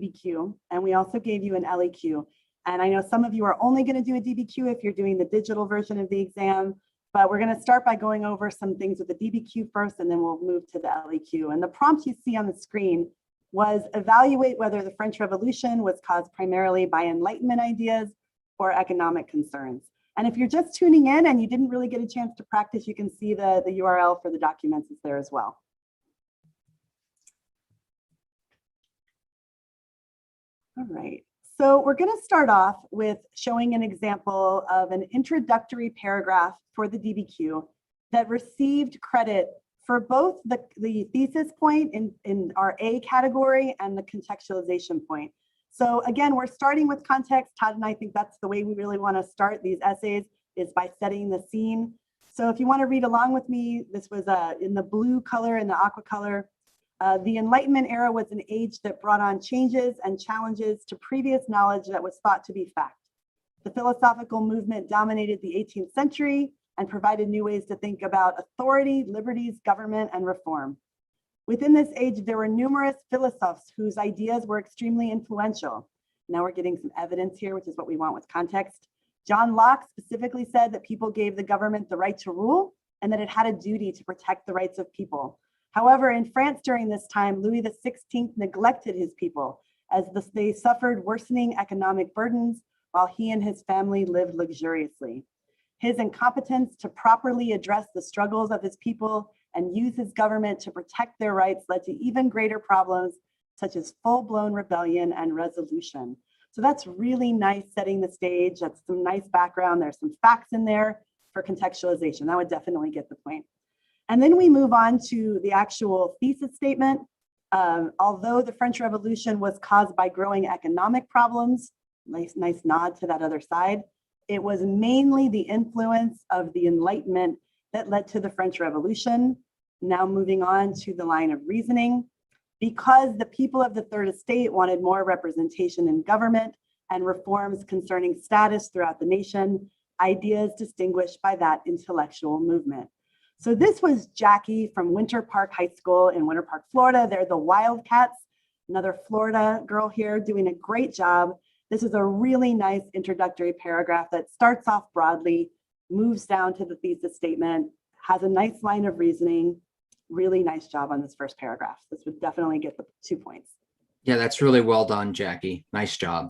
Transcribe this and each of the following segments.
DBQ, and we also gave you an LEQ. And I know some of you are only going to do a DBQ if you're doing the digital version of the exam, but we're going to start by going over some things with the DBQ first, and then we'll move to the LEQ. And the prompt you see on the screen was evaluate whether the French Revolution was caused primarily by Enlightenment ideas or economic concerns. And if you're just tuning in and you didn't really get a chance to practice, you can see the URL for the documents is there as well. All right, so we're going to start off with showing an example of an introductory paragraph for the DBQ that received credit for both the thesis point in our A category and the contextualization point. So again, we're starting with context. Todd and I think that's the way we really want to start these essays, is by setting the scene. So if you want to read along with me, this was in the blue color and the aqua color. The Enlightenment era was an age that brought on changes and challenges to previous knowledge that was thought to be fact. The philosophical movement dominated the 18th century and provided new ways to think about authority, liberties, government, and reform. Within this age, there were numerous philosophers whose ideas were extremely influential. Now we're getting some evidence here, which is what we want with context. John Locke specifically said that people gave the government the right to rule and that it had a duty to protect the rights of people. However, in France during this time, Louis XVI neglected his people as they suffered worsening economic burdens while he and his family lived luxuriously. His incompetence to properly address the struggles of his people and use his government to protect their rights led to even greater problems, such as full-blown rebellion and revolution. So that's really nice setting the stage. That's some nice background. There's some facts in there for contextualization. That would definitely get the point. And then we move on to the actual thesis statement. Although the French Revolution was caused by growing economic problems, nice nod to that other side, it was mainly the influence of the Enlightenment that led to the French Revolution. Now moving on to the line of reasoning. Because the people of the Third Estate wanted more representation in government and reforms concerning status throughout the nation, ideas distinguished by that intellectual movement. So this was Jackie from Winter Park High School in Winter Park, Florida. They're the Wildcats, another Florida girl here doing a great job. This is a really nice introductory paragraph that starts off broadly, moves down to the thesis statement, has a nice line of reasoning. Really nice job on this first paragraph. This would definitely get the 2 points. Yeah, that's really well done, Jackie. Nice job.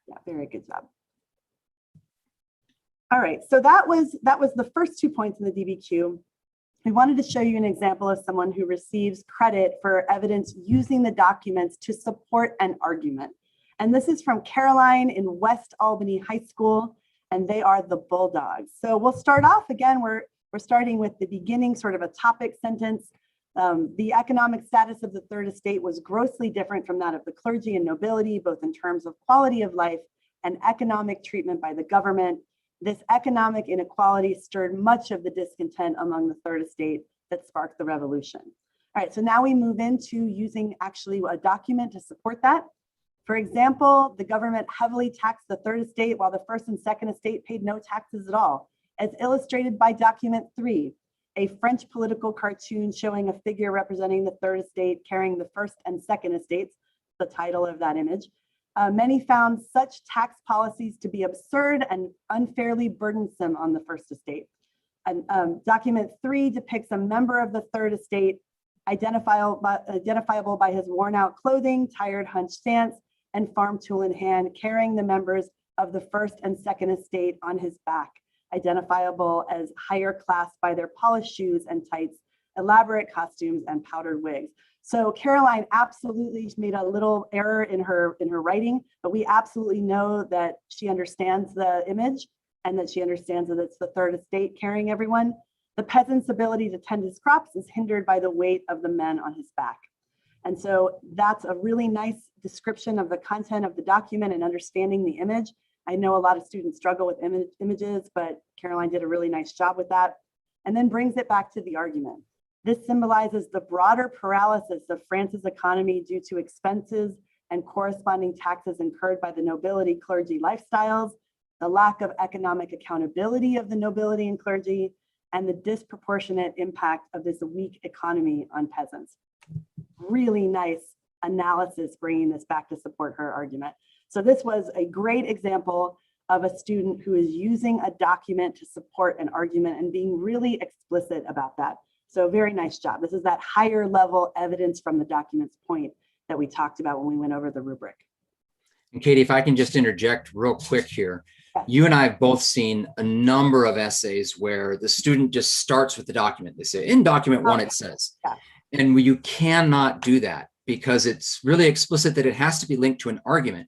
Yeah, very good job. All right, so that was the first 2 points in the DBQ. We wanted to show you an example of someone who receives credit for evidence using the documents to support an argument. And this is from Caroline in West Albany High School, and they are the Bulldogs. So we'll start off, again, we're starting with the beginning, sort of a topic sentence. The economic status of the Third Estate was grossly different from that of the clergy and nobility, both in terms of quality of life and economic treatment by the government. This economic inequality stirred much of the discontent among the Third Estate that sparked the revolution. All right, so now we move into using actually a document to support that. For example, the government heavily taxed the Third Estate while the First and Second Estate paid no taxes at all, as illustrated by document 3, a French political cartoon showing a figure representing the Third Estate carrying the First and Second Estates, the title of that image. Many found such tax policies to be absurd and unfairly burdensome on the First Estate. And document 3 depicts a member of the Third Estate identifiable by his worn out clothing, tired hunched stance, and farm tool in hand, carrying the members of the First and Second Estate on his back, identifiable as higher class by their polished shoes and tights, elaborate costumes, and powdered wigs. So Caroline absolutely made a little error in her writing, but we absolutely know that she understands the image and that she understands that it's the Third Estate carrying everyone. The peasant's ability to tend his crops is hindered by the weight of the men on his back. And so that's a really nice description of the content of the document and understanding the image. I know a lot of students struggle with images, but Caroline did a really nice job with that. And then brings it back to the argument. This symbolizes the broader paralysis of France's economy due to expenses and corresponding taxes incurred by the nobility clergy lifestyles, the lack of economic accountability of the nobility and clergy, and the disproportionate impact of this weak economy on peasants. Really nice analysis, bringing this back to support her argument. So this was a great example of a student who is using a document to support an argument and being really explicit about that. So very nice job. This is that higher level evidence from the documents point that we talked about when we went over the rubric. And Katie, if I can just interject real quick here. Yes. You and I have both seen a number of essays where the student just starts with the document. They say, in document one, it says, Yeah. And you cannot do that because it's really explicit that it has to be linked to an argument.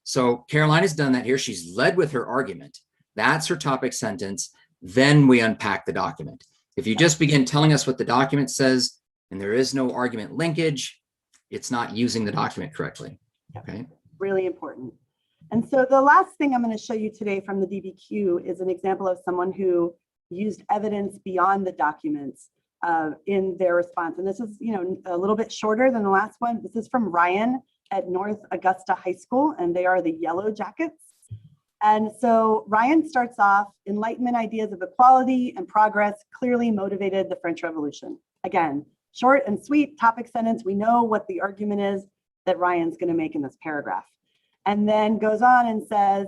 So Caroline has done that here. She's led with her argument. That's her topic sentence. Then we unpack the document. If you just begin telling us what the document says and there is no argument linkage, it's not using the document correctly. Okay. Really important. And so the last thing I'm going to show you today from the DBQ is an example of someone who used evidence beyond the documents in their response. And this is, a little bit shorter than the last one. This is from Ryan at North Augusta High School, and they are the Yellow Jackets. And so Ryan starts off, Enlightenment ideas of equality and progress clearly motivated the French Revolution. Again, short and sweet topic sentence. We know what the argument is that Ryan's going to make in this paragraph. And then goes on and says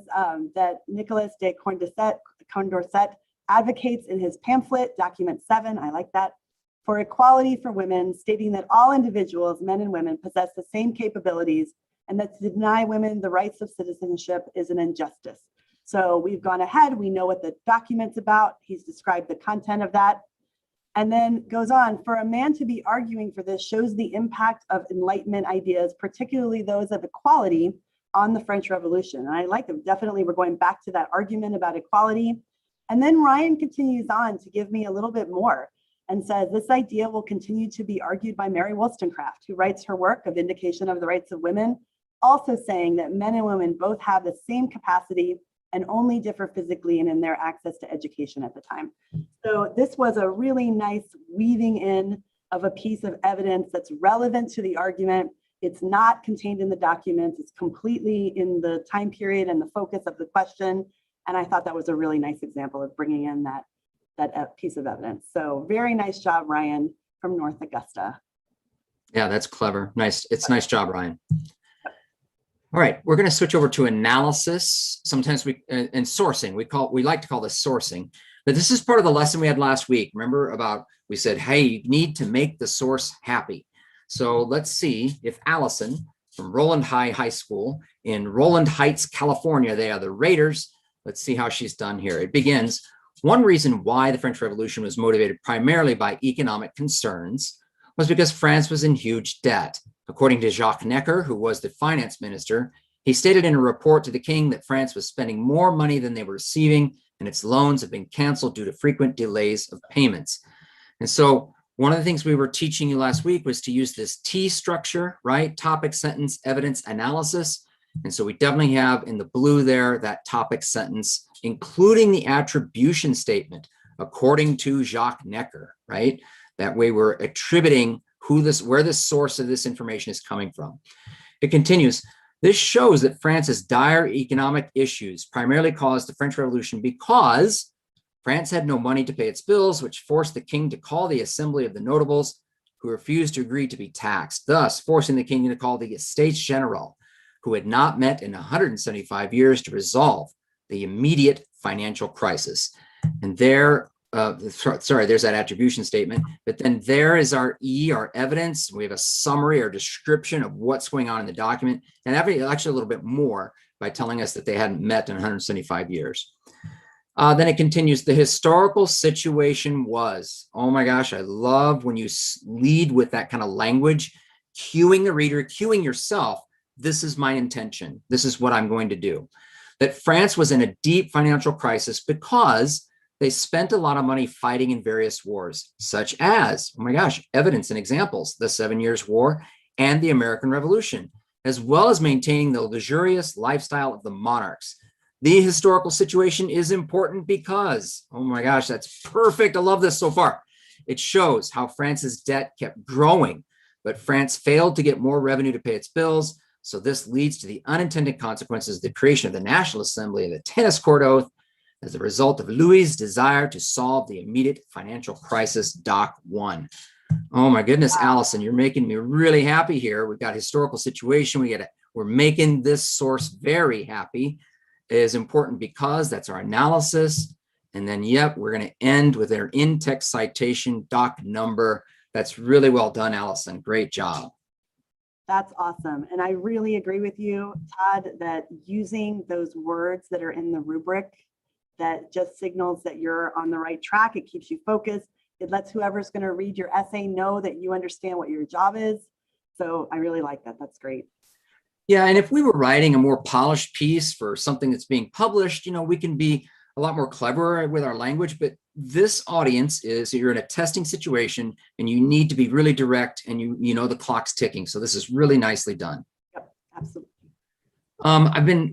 that Nicolas de Condorcet advocates in his pamphlet, document 7, I like that, for equality for women, stating that all individuals, men and women, possess the same capabilities and that to deny women the rights of citizenship is an injustice. So we've gone ahead, we know what the document's about. He's described the content of that. And then goes on, for a man to be arguing for this shows the impact of Enlightenment ideas, particularly those of equality, on the French Revolution. And I like them. Definitely, we're going back to that argument about equality. And then Ryan continues on to give me a little bit more and says, this idea will continue to be argued by Mary Wollstonecraft, who writes her work, A Vindication of the Rights of Women, also saying that men and women both have the same capacity and only differ physically and in their access to education at the time. So this was a really nice weaving in of a piece of evidence that's relevant to the argument. It's not contained in the documents. It's completely in the time period and the focus of the question. And I thought that was a really nice example of bringing in that piece of evidence. So very nice job, Ryan, from North Augusta. Yeah, that's clever. Nice. It's nice job, Ryan. All right, we're going to switch over to analysis. Sometimes and sourcing. We like to call this sourcing. But this is part of the lesson we had last week. Remember we said, hey, you need to make the source happy. So let's see if Allison from Roland High School in Roland Heights, California, they are the Raiders. Let's see how she's done here. It begins, one reason why the French Revolution was motivated primarily by economic concerns was because France was in huge debt. According to Jacques Necker, who was the finance minister, he stated in a report to the king that France was spending more money than they were receiving, and its loans have been canceled due to frequent delays of payments. And so one of the things we were teaching you last week was to use this T structure, right? Topic, sentence, evidence, analysis. And so we definitely have in the blue there that topic sentence, including the attribution statement, according to Jacques Necker, right? That way we're attributing where the source of this information is coming from. It continues, this shows that France's dire economic issues primarily caused the French Revolution because France had no money to pay its bills, which forced the king to call the assembly of the notables who refused to agree to be taxed, thus forcing the king to call the Estates General, who had not met in 175 years to resolve the immediate financial crisis. And there's that attribution statement, but then there is our evidence. We have a summary or description of what's going on in the document, and actually a little bit more by telling us that they hadn't met in 175 years. Then it continues, the historical situation was, oh my gosh, I love when you lead with that kind of language, cueing the reader, cueing yourself. This is my intention. This is what I'm going to do. That France was in a deep financial crisis because they spent a lot of money fighting in various wars, such as, oh my gosh, evidence and examples, the 7 Years' War and the American Revolution, as well as maintaining the luxurious lifestyle of the monarchs. The historical situation is important because, oh my gosh, that's perfect. I love this so far. It shows how France's debt kept growing, but France failed to get more revenue to pay its bills. So this leads to the unintended consequences, the creation of the National Assembly and the Tennis Court Oath as a result of Louis's desire to solve the immediate financial crisis, Doc 1. Oh my goodness, Wow. Allison, you're making me really happy here. We've got historical situation. We're making this source very happy. It is important because that's our analysis. And then, yep, we're going to end with our in-text citation doc number. That's really well done, Allison. Great job. That's awesome. And I really agree with you, Todd, that using those words that are in the rubric, that just signals that you're on the right track. It keeps you focused. It lets whoever's going to read your essay know that you understand what your job is. So I really like that. That's great. Yeah, and if we were writing a more polished piece for something that's being published, we can be a lot more clever with our language, but this audience is, you're in a testing situation and you need to be really direct, and you know the clock's ticking. So this is really nicely done. Yep, absolutely.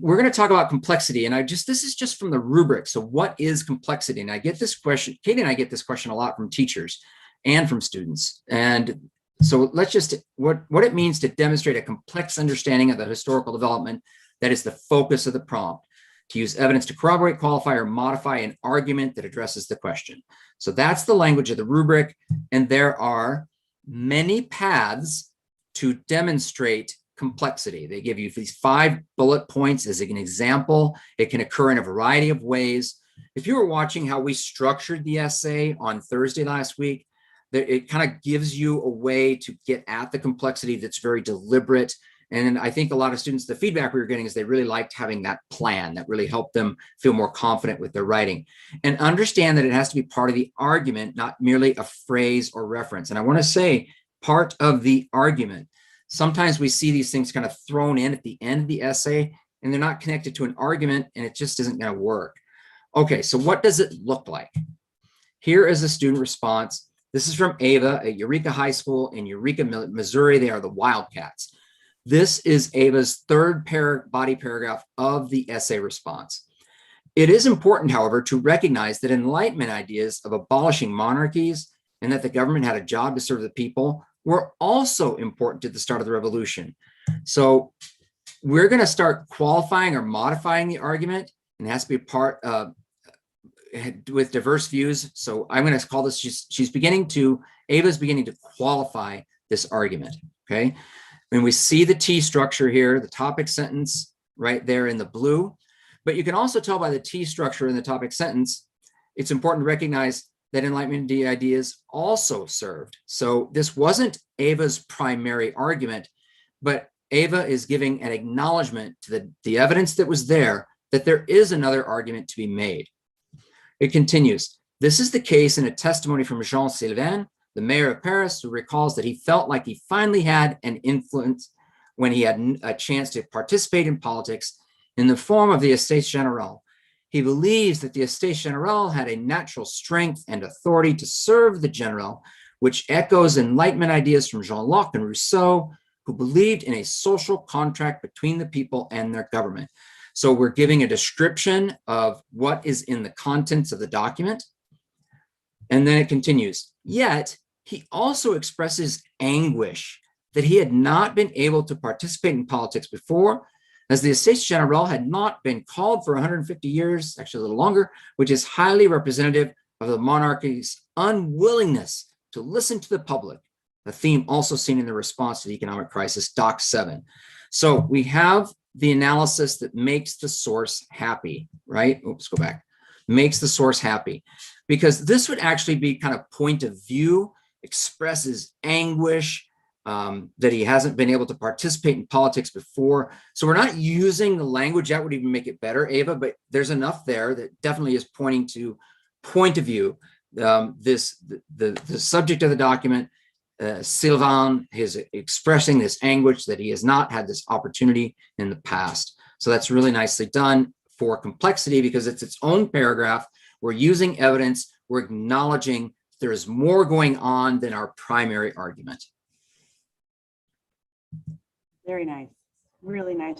We're going to talk about complexity, and this is just from the rubric. So what is complexity? And I get this question, Katie and I get this question a lot from teachers and from students. And so let's just, what it means to demonstrate a complex understanding of the historical development that is the focus of the prompt. To use evidence to corroborate, qualify, or modify an argument that addresses the question. So that's the language of the rubric. And there are many paths to demonstrate complexity. They give you these 5 bullet points as an example. It can occur in a variety of ways. If you were watching how we structured the essay on Thursday last week, it kind of gives you a way to get at the complexity that's very deliberate. And I think a lot of students, the feedback we were getting is they really liked having that plan that really helped them feel more confident with their writing. And understand that it has to be part of the argument, not merely a phrase or reference. And I want to say part of the argument. Sometimes we see these things kind of thrown in at the end of the essay, and they're not connected to an argument, and it just isn't going to work. Okay, so what does it look like? Here is a student response. This is from Ava at Eureka High School in Eureka, Missouri. They are the Wildcats. This is Ava's third body paragraph of the essay response. It is important, however, to recognize that Enlightenment ideas of abolishing monarchies and that the government had a job to serve the people were also important at the start of the revolution. So we're going to start qualifying or modifying the argument, and it has to be part with diverse views. So I'm going to call this, Ava's beginning to qualify this argument, okay? And we see the T structure here, the topic sentence right there in the blue. But you can also tell by the T structure in the topic sentence, it's important to recognize that Enlightenment ideas also served. So this wasn't Ava's primary argument, but Ava is giving an acknowledgement to the evidence that was there, that there is another argument to be made. It continues. This is the case in a testimony from Jean Sylvain, the mayor of Paris, who recalls that he felt like he finally had an influence when he had a chance to participate in politics in the form of the Estates Generale. He believes that the Estates Generale had a natural strength and authority to serve the general, which echoes Enlightenment ideas from Jean-Locke and Rousseau, who believed in a social contract between the people and their government. So we're giving a description of what is in the contents of the document. And then it continues. Yet, he also expresses anguish that he had not been able to participate in politics before, as the Estates Generale had not been called for 150 years, actually a little longer, which is highly representative of the monarchy's unwillingness to listen to the public, a theme also seen in the response to the economic crisis, Doc 7. So we have the analysis that makes the source happy, right? Oops, go back. Makes the source happy. Because this would actually be kind of point of view, expresses anguish that he hasn't been able to participate in politics before. So we're not using the language that would even make it better, Ava, but there's enough there that definitely is pointing to point of view. The subject of the document, Sylvain, is expressing this anguish that he has not had this opportunity in the past. So that's really nicely done for complexity because it's its own paragraph. We're using evidence. We're acknowledging there is more going on than our primary argument. Very nice. Really nice